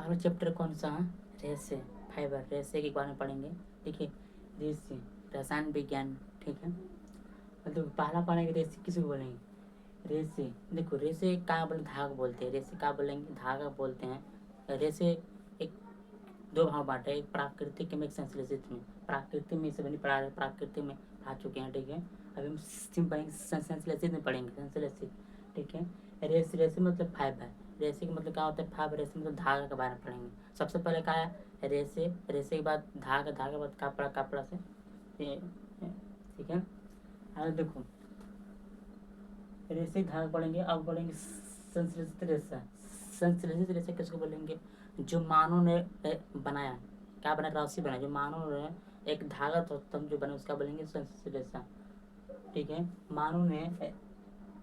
पहला चैप्टर कौन सा है? रेसे फाइबर, रेसे के बारे में पढ़ेंगे। देखिए रेसे रसायन विज्ञान, ठीक है। मतलब पहला पढ़ेंगे रेसे किसको बोलेंगे? रेसे, देखो रेसे का बोले धागा बोलते हैं, रेसे का बोलेंगे धागा बोलते हैं। रेसे एक दो भाग बांटे, एक प्राकृतिक में एक संश्लेषित में। प्राकृतिक में इसे बनी प्राकृतिक में आ चुके हैं, ठीक है। अभी हम सिम पढ़ेंगे संश्लेषित में पढ़ेंगे, संश्लेषित, ठीक है। रेसे, रेसे मतलब फाइबर, रेसे का मतलब क्या होता है? फाइबर। रेसे मतलब धागा के बारे में पढ़ेंगे। सबसे पहले क्या है? रेसे, रेसे के बाद धागा, धागा के बाद कपड़ा, कपड़ा से, ठीक है। अब देखो रेसे धागा पढ़ेंगे। अब पढ़ेंगे संश्लेषित रेशा। संश्लेषित रेशा किसको बोलेंगे? जो मानव ने बनाया, क्या बनाया? राशि बनाया, जो मानव ने एक धागा तंतु जो बना उसका बोलेंगे संश्लेषित रेशा, ठीक है। मानव ने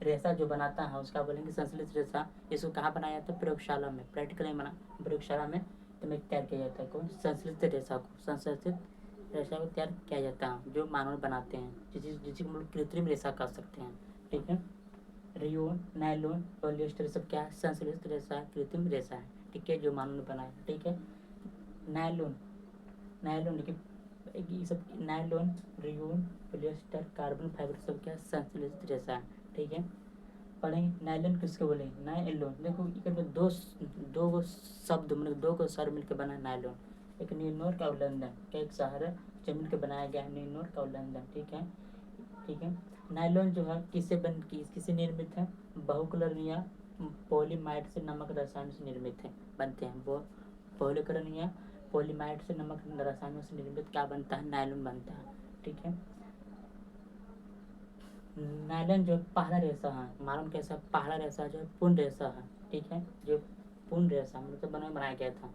रेशा जो बनाता है उसका बोलेंगे संश्लेषित रेशा। इसको कहाँ बनाया जाता है? प्रयोगशाला में, प्रैक्टिकल में बना, प्रयोगशाला में तैयार किया जाता है। कौन? संश्लेषित रेशा को, संश्लेषित रेशा को तैयार किया जाता है जो मानव बनाते हैं, जिसको हम लोग कृत्रिम रेशा कर सकते हैं, ठीक है। रेयोन, नायलॉन, पॉलिएस्टर सब क्या है? संश्लेषित रेशा है, कृत्रिम रेशा है, ठीक है, जो मानव ने बनाया, ठीक है। नायलॉन, नायलॉन देखिए ये सब nylon, rayon, polyester, carbon fibre सब क्या? संश्लेषित रेशा है, ठीक है। पढ़ेंगे नायलॉन किसको बोलेंगे? नायलॉन, देखो ये दो शब्द मतलब दो को स्वर मिलकर बना नायलॉन। एक नीलनोर का उल्लंघन, एक शहर जो मिलकर बनाया गया है नीलनोर का उल्लंघन, ठीक है, ठीक है। नायलॉन जो है किससे निर्मित है? बहुकलन या पॉलीमाइड से नमक रसायन से निर्मित है, बनते हैं वो। बहुकलन या पॉलीमाइड से नमक रसायनों से निर्मित क्या बनता है? नायलॉन बनता है, ठीक है। नायलॉन जो पहला रेशा है, मालूम कैसा? पहला रेशा जो पूर्ण रेशा है, ठीक है, जो पूर्ण रेशा मतलब बनाया गया था।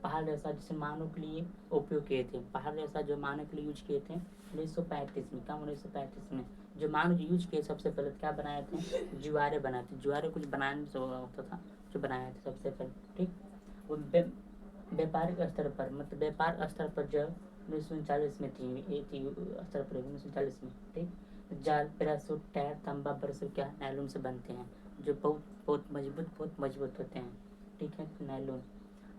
पहला रेशा जिसे मानव के लिए उपयोग किए थे, पहला रेशा जो मानव के लिए यूज किए थे 1935 में। कम 1935 में जो मानव यूज किए सबसे पहले क्या बनाए थे? जुआरे बनाए थे। जुआरे कुछ बनाने से होता था जो बनाया था सबसे पहले, ठीक। वो व्यापारिक स्तर पर मतलब व्यापार स्तर पर जो 1939 में थी स्तर पर 1940 में, ठीक। जाल, पैरासूट, टायर, तंबा, बरसर क्या नायलॉन से बनते हैं, जो बहुत मजबूत होते हैं, ठीक है, नायलॉन।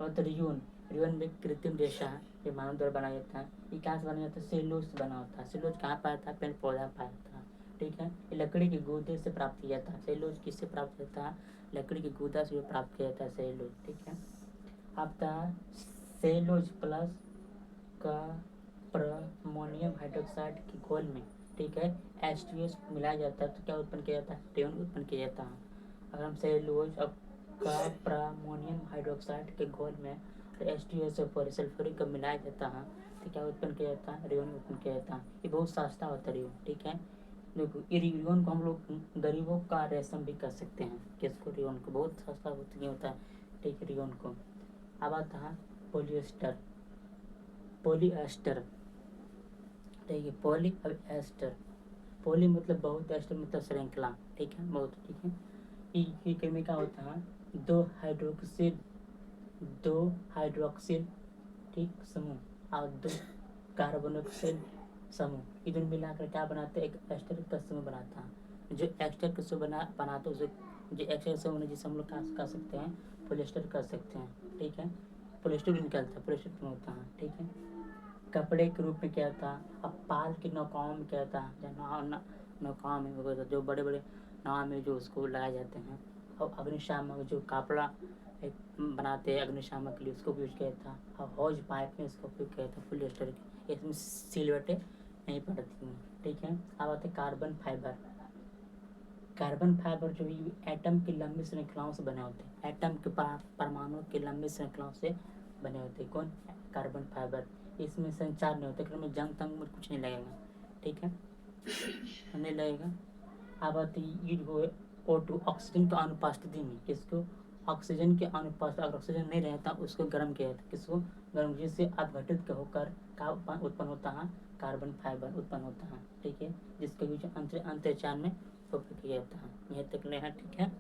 और तो रियोन, रियोन में कृत्रिम रेशा है, ये मानव द्वारा बनाया जाता है। ये कहाँ से बनाया जाता है? सेलूलोज से बना होता है। सेलूलोज कहाँ पाया था? पेड़ पौधा पाया था, ठीक है। ये लकड़ी के गूदे से प्राप्त किया जाता है। सेलूलोज किससे प्राप्त होता है? लकड़ी के गूदा से प्राप्त किया जाता है सेलूलोज, ठीक है। अब था सेलूलोज प्लस का अमोनियम हाइड्रोक्साइड के घोल में, ठीक है, H2S मिलाया जाता है तो क्या उत्पन्न किया जाता है? रेयोन उत्पन्न किया जाता है। अगर हम सेलूलोज का अमोनियम हाइड्रोक्साइड के घोल में H2S और सल्फ्यूरिक का मिलाया जाता है तो क्या उत्पन्न किया जाता है? रेयोन उत्पन्न किया जाता है। ये बहुत सस्ता होता है रेयोन, ठीक है। देखो ये रेयोन को हम लोग गरीबों का रेशम भी कर सकते हैं। किसको? रेयोन को, बहुत सस्ता होता है, ठीक है, रेयोन को। अब आता है पॉलिएस्टर, पॉलीएस्टर, ठीक है, पॉली और एस्टर। पॉली मतलब बहुत, एस्टर मतलब श्रृंखला, ठीक है, बहुत, ठीक है। ये में क्या होता है? दो हाइड्रोक्सिल, ठीक, समूह और दो कार्बोनोक्सिल समूह, इधर मिलाकर क्या बनाते हैं? एक एस्टर का समूह बनाता है। जो एस्टर का समूह बनाते हैं उसे, जो एस्टर समूह जिसे हम लोग कर सकते हैं पॉलिएस्टर कर सकते हैं, ठीक है। पॉलिएस्टर भी निकलता है, पॉलिएस्टर क्यों होता है, ठीक है। कपड़े के रूप में क्या था? अब पाल के नौकाओं में क्या था? नौकाओं में जो बड़े बड़े नाव में जो उसको लगाए जाते हैं। और अग्निशामक जो कपड़ा एक बनाते हैं अग्निशामक के लिए उसको भी यूज किया था। और हौज पाइप में इसका उपयोग किया था पॉलिएस्टर के, इसमें सिलवटें नहीं पड़ती हैं, ठीक है। अब आते कार्बन फाइबर। कार्बन फाइबर जो एटम की लंबी श्रृंखलाओं से बने होते हैं, एटम के परमाणु की लंबी श्रृंखलाओं से बने होते हैं। कौन? Carbon fibre. इसमें संचार नहीं होता, में जंग तंग में कुछ नहीं लगेगा, ठीक है, नहीं लगेगा। अब आती O2 ऑक्सीजन की अनुपस्थिति में, किसको? ऑक्सीजन के अनुपस्थिति, अगर ऑक्सीजन नहीं रहता उसको गर्म किया जाता है, किसको? गर्म, जिससे अपघटित होकर का उत्पन्न होता है? कार्बन फाइबर उत्पन्न होता है, ठीक है, जिसके बीच अंतरिक्षयान में उपयोग किया जाता है। यह तक ले है, ठीक है।